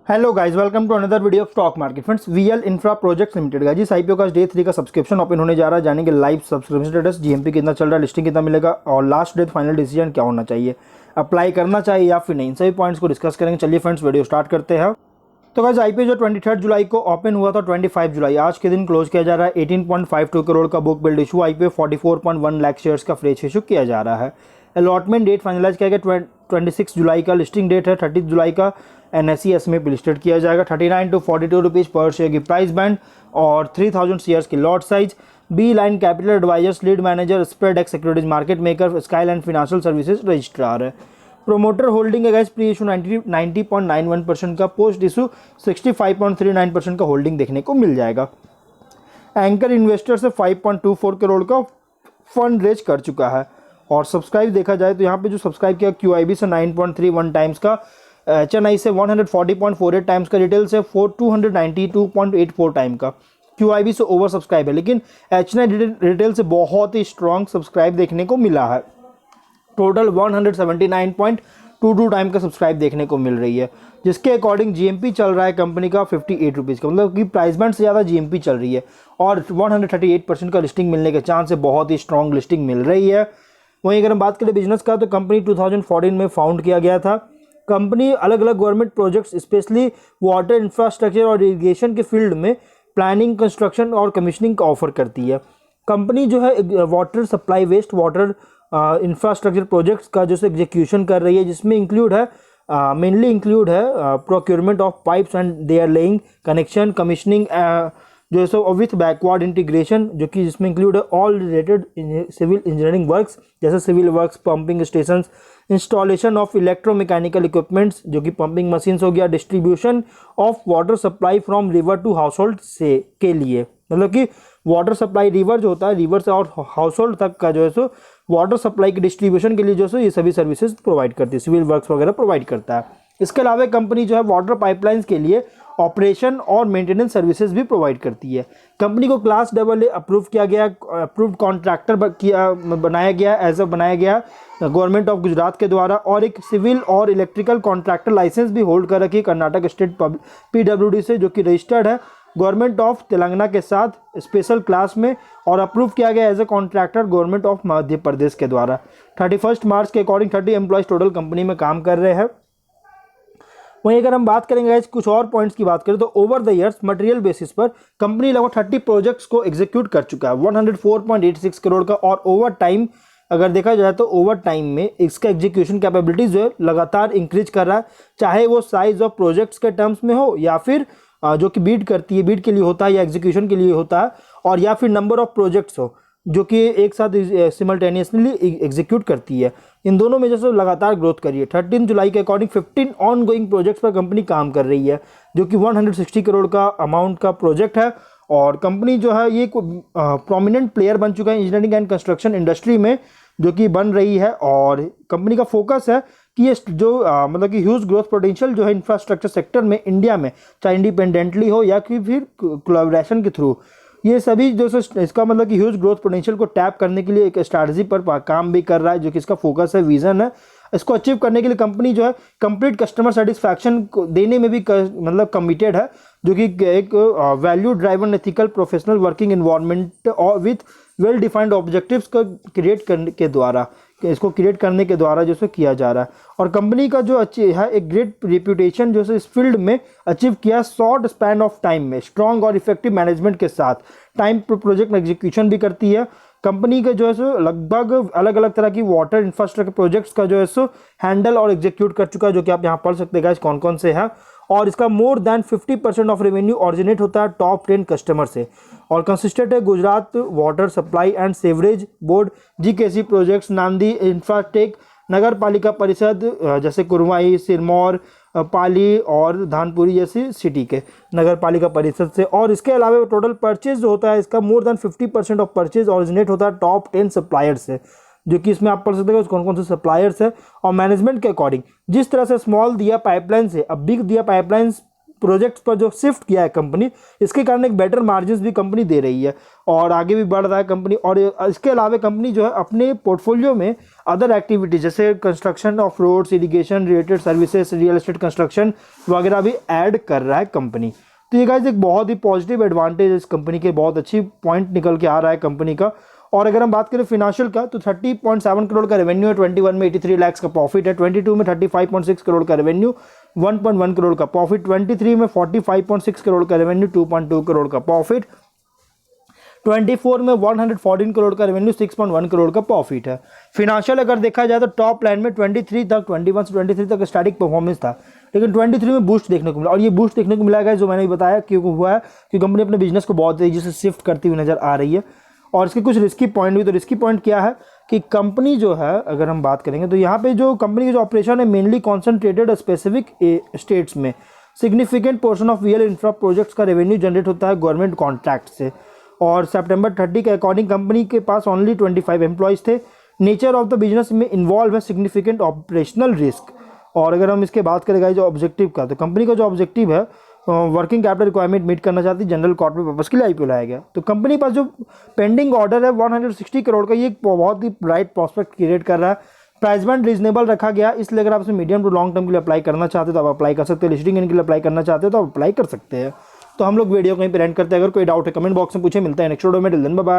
Hello guys, welcome to another video of stock market. Friends, VL infra projects limited का जिस IPO का day 3 का subscription open होने जा रहा है, जानेंगे लाइव सब्सक्रिप्शन स्टेटस, जीएमपी कितना चल रहा है, लिस्टिंग कितना मिलेगा और लास्ट डेट फाइनल डिसीजन क्या होना चाहिए, अप्लाई करना चाहिए या फिर नहीं, इन सभी पॉइंट्स को डिस्कस करेंगे। चलिए फ्रेंड्स, वीडियो स्टार्ट करते हैं। तो गाइस, आईपीओ जो 23 जुलाई को ओपन हुआ था, 25 जुलाई आज के दिन क्लोज किया जा रहा है। 18.52 करोड़ का book build issue, IPO 44.1 lakh shares का फ्रेश इशू किया जा रहा है। अलॉटमेंट डेट फाइनलाइज किया गया 26 जुलाई का, लिस्टिंग डेट है 30 जुलाई का। एनएसई एसएमए पे लिस्टेड किया जाएगा। 39 to 42 रुपीज़ पर शेयर की प्राइस बैंड और 3000 शेयर्स की lot size. Beeline Capital Advisors, lead manager, Spread X Securities market maker, Skyline Financial Services registrar है। प्रोमोटर होल्डिंग है गाइस, प्री इशू 90.91% का, पोस्ट इशू 65.39% का होल्डिंग देखने को मिल जाएगा। एंकर इन्वेस्टर से 5.24 करोड़ का फंड रेज कर चुका है। और सब्सक्राइब देखा जाए तो यहाँ पे जो सब्सक्राइब किया QIB से 9.31 टाइम्स का, चेन्नई से 140.48 टाइम्स का, रिटेल से 292.84 टाइम का। QIB से ओवर सब्सक्राइब है, लेकिन H9 रिटेल से बहुत ही स्ट्रॉन्ग सब्सक्राइब देखने को मिला है। टोटल 179.22 टाइम का सब्सक्राइब देखने को मिल रही है, जिसके अकॉर्डिंग जीएमपी चल रहा है कंपनी का 58 रुपीज़ का, मतलब कि प्राइस बैंड से ज़्यादा जीएमपी चल रही है और 138% का लिस्टिंग मिलने के चांस है, बहुत ही स्ट्रॉन्ग लिस्टिंग मिल रही है। वहीं अगर हम बात करें बिजनेस का, तो कंपनी 2014 में फाउंड किया गया था। कंपनी अलग अलग government projects, specially water infrastructure और इरिगेशन के फील्ड में प्लानिंग, कंस्ट्रक्शन और कमीशनिंग का ऑफर करती है। कंपनी जो है water supply, waste water infrastructure projects का जो एग्जीक्यूशन कर रही है, जिसमें इंक्लूड है मेनली इंक्लूड है procurement of pipes and their laying, connection, commissioning जो है सो विथ बैकवर्ड इंटीग्रेशन, जो कि जिसमें इंक्लूड है all related civil engineering works, जैसे civil works, pumping stations, installation of electromechanical equipments जो कि पंपिंग मशीन्स हो गया, distribution of water supply from river to household से के लिए, मतलब कि वाटर सप्लाई रिवर जो होता है, रिवर से और हाउस होल्ड तक का जो है सो वाटर सप्लाई की डिस्ट्रीब्यूशन के लिए जो है ये सभी सर्विसेज प्रोवाइड करती है, सिविल वर्क्स वगैरह प्रोवाइड करता है। इसके अलावा कंपनी जो है वाटर पाइपलाइंस के लिए ऑपरेशन और मेंटेनेंस सर्विसेज भी प्रोवाइड करती है। कंपनी को क्लास AA अप्रूव किया गया, अप्रूव्ड कॉन्ट्रैक्टर बनाया गया गवर्नमेंट ऑफ गुजरात के द्वारा, और एक सिविल और इलेक्ट्रिकल कॉन्ट्रैक्टर लाइसेंस भी होल्ड कर रखी है कर्नाटक स्टेट PWD से, जो कि रजिस्टर्ड है गवर्नमेंट ऑफ तेलंगाना के साथ स्पेशल क्लास में, और अप्रूव किया गया as a contractor government of Madhya Pradesh के द्वारा। 31 मार्च के अकॉर्डिंग 30 एम्प्लॉयज टोटल कंपनी में काम कर रहे हैं। वहीं अगर हम बात करेंगे कुछ और पॉइंट्स की बात करें, तो over the years material basis पर कंपनी लगभग 30 प्रोजेक्ट्स को एग्जीक्यूट कर चुका है, 104.86 करोड़ का। और ओवर टाइम अगर देखा जाए तो ओवर टाइम में इसका एग्जीक्यूशन कैपेबिलिटीज जो है लगातार इंक्रीज कर रहा है, चाहे वो साइज ऑफ प्रोजेक्ट्स के टर्म्स में हो, या फिर जो कि बीड करती है, बीड के लिए होता है या एग्जीक्यूशन के लिए होता है, और या फिर नंबर ऑफ प्रोजेक्ट्स हो जो कि एक साथ सिमल्टेनियसली एग्जीक्यूट करती है। इन दोनों में जैसे लगातार ग्रोथ करी है। 13 जुलाई के अकॉर्डिंग 15 ऑन गोइंग प्रोजेक्ट्स पर कंपनी काम कर रही है, जो कि 160 करोड़ का अमाउंट का प्रोजेक्ट है। और कंपनी जो है ये प्रोमिनेंट प्लेयर बन चुका है इंजीनियरिंग एंड कंस्ट्रक्शन इंडस्ट्री में, जो कि बन रही है। और कंपनी का फोकस है कि ये जो मतलब कि ह्यूज ग्रोथ पोटेंशियल जो है इंफ्रास्ट्रक्चर सेक्टर में इंडिया में, चाहे इंडिपेंडेंटली हो या कि फिर कोलैबोरेशन के थ्रू, ये सभी जो इसका मतलब कि ह्यूज ग्रोथ पोटेंशियल को टैप करने के लिए एक स्ट्रैटेजी पर काम भी कर रहा है, जो कि इसका फोकस है, विजन है। इसको अचीव करने के लिए कंपनी जो है कंप्लीट कस्टमर सेटिस्फैक्शन को देने में भी मतलब कमिटेड है, जो कि एक value driven ethical professional working environment और विथ वेल डिफाइंड ऑब्जेक्टिव्स को क्रिएट करने के द्वारा, इसको क्रिएट करने के द्वारा जो किया जा रहा है। और कंपनी का जो अच्छी है एक ग्रेट रेप्यूटेशन जो इस फील्ड में अचीव किया शॉर्ट स्पैन ऑफ टाइम में, स्ट्रॉन्ग और इफेक्टिव मैनेजमेंट के साथ टाइम प्रोजेक्ट एग्जीक्यूशन भी करती है। कंपनी के जो है सो लगभग अलग अलग तरह की वाटर इंफ्रास्ट्रक्चर प्रोजेक्ट्स का जो है सो हैंडल और एग्जीक्यूट कर चुका है, जो कि आप यहाँ पढ़ सकते हैं कौन कौन से हैं। और इसका more than 50% of revenue originate होता है टॉप 10 कस्टमर से, और कंसिस्टेंट है Gujarat water supply and sewerage board, GKC projects, नांदी इंफ्राटेक, नगर पालिका परिषद जैसे कुरवाई, सिरमौर, पाली और धानपुरी जैसी सिटी के नगर पालिका परिषद से। और इसके अलावा टोटल परचेज जो होता है इसका more than 50% of purchase originate होता है टॉप 10 सप्लायर्स से, जो कि इसमें आप पढ़ सकते हैं कौन कौन से सप्लायर्स है। और मैनेजमेंट के अकॉर्डिंग जिस तरह से स्मॉल दिया पाइपलाइन से अब बिग दिया पाइपलाइंस प्रोजेक्ट्स पर जो शिफ्ट किया है कंपनी, इसके कारण एक बेटर मार्जिन भी कंपनी दे रही है और आगे भी बढ़ रहा है कंपनी। और इसके अलावा कंपनी जो है अपने पोर्टफोलियो में अदर एक्टिविटीज जैसे construction of roads, irrigation related services, real estate construction वगैरह भी ऐड कर रहा है कंपनी। तो ये गाइस एक बहुत ही पॉजिटिव एडवांटेज इस कंपनी के, बहुत अच्छी पॉइंट निकल के आ रहा है कंपनी का। और अगर हम बात करें फिनेंशियल का, तो 30.7 करोड़ का रेवेन्यू है, 21 में 83 लाख का प्रॉफिट है, 22 में 35.6 करोड़ का रेवेन्यू, 1.1 करोड़ का प्रॉफिट, 23 में 45.6 करोड़ का रेवेन्यू, 2.2 करोड़ का प्रॉफिट, 24 में 114 करोड़ का रेवेन्यू, 6.1 करोड़ का प्रॉफिट है। फिनेंशियल अगर देखा जाए तो टॉप लाइन में 23 तक, 21 से 23 तक स्टैटिक परफॉर्मेंस था, लेकिन 23 में बूस्ट देखने को मिला। और ये बूस्ट देखने को मिला है जो मैंने बताया क्यों हुआ है कि कंपनी अपने बिजनेस को बहुत तेजी से शिफ्ट करती हुई नजर आ रही है। और इसके कुछ रिस्की पॉइंट भी, तो रिस्की पॉइंट क्या है कि कंपनी जो है अगर हम बात करेंगे तो यहाँ पे जो कंपनी की जो ऑपरेशन है मेनली कॉन्सेंट्रेटेड स्पेसिफिक स्टेट्स में। Significant portion of VL infra projects का रेवेन्यू जनरेट होता है गवर्नमेंट कॉन्ट्रैक्ट से। और सितंबर 30 के अकॉर्डिंग कंपनी के पास ओनली 25 एम्प्लॉयज़ थे। नेचर ऑफ द बिजनेस में इन्वॉल्व है सिग्निफिकेंट ऑपरेशनल रिस्क। और अगर हम इसके बात करेंगे जो ऑब्जेक्टिव का, तो कंपनी का जो ऑब्जेक्टिव है वर्किंग कैपिटल रिक्वायरमेंट मीट करना चाहती है, जनरल कॉर्पोरेट पर्पस के लिए आईपीओ लाया गया। तो कंपनी के पास जो पेंडिंग ऑर्डर है 160 करोड़ का, ये एक बहुत ही ब्राइट प्रॉस्पेक्ट क्रिएट कर रहा है। प्राइस बैंड रीजनेबल रखा गया, इसलिए अगर आप इसमें मीडियम टू लॉन्ग टर्म के लिए अप्लाई करना चाहते हो तो आप अप्लाई कर सकते हो, लिस्टिंग के लिए अप्लाई करना चाहते हो तो आप अप्लाई कर सकते हैं। तो हम लोग वीडियो कहीं पर एंड करते हैं। अगर कोई डाउट है कमेंट बॉक्स में पूछे। मिलता है नेक्स्ट वीडियो में। Till then bye bye.